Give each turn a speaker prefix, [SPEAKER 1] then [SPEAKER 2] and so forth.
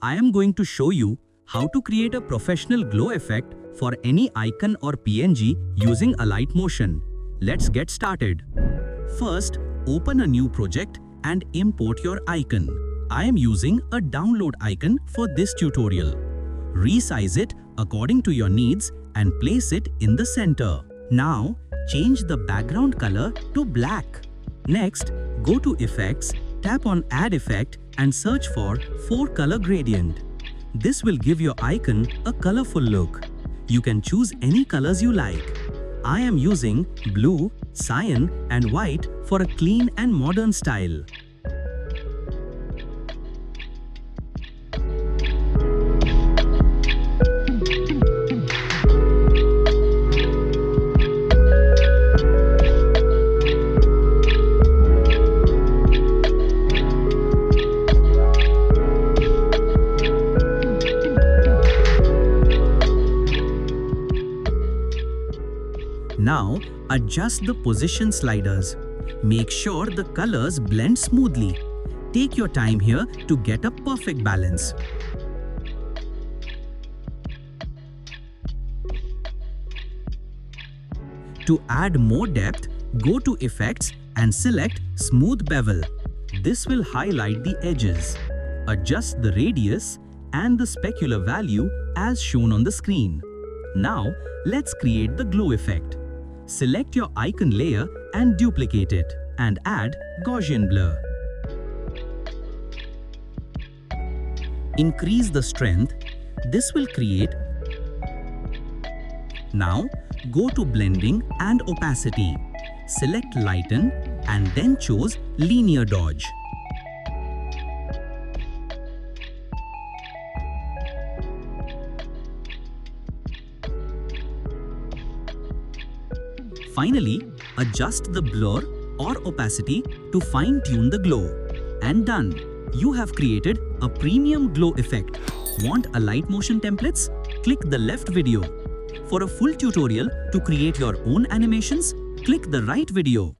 [SPEAKER 1] I am going to show you how to create a professional glow effect for any icon or PNG using Alight Motion. Let's get started. First, open a new project and import your icon. I am using a download icon for this tutorial. Resize it according to your needs and place it in the center. Now, change the background color to black. Next, go to Effects, tap on Add Effect and search for 4-color gradient. This will give your icon a colorful look. You can choose any colors you like. I am using blue, cyan and white for a clean and modern style. Now, adjust the position sliders. Make sure the colors blend smoothly. Take your time here to get a perfect balance. To add more depth, go to Effects and select Smooth Bevel. This will highlight the edges. Adjust the radius and the specular value as shown on the screen. Now, let's create the glow effect. Select your icon layer and duplicate it and add Gaussian Blur. Increase the strength. This will create. Now, go to Blending and Opacity. Select Lighten and then choose Linear Dodge. Finally, adjust the blur or opacity to fine-tune the glow. And done! You have created a premium glow effect. Want Alight Motion templates? Click the left video. For a full tutorial to create your own animations, click the right video.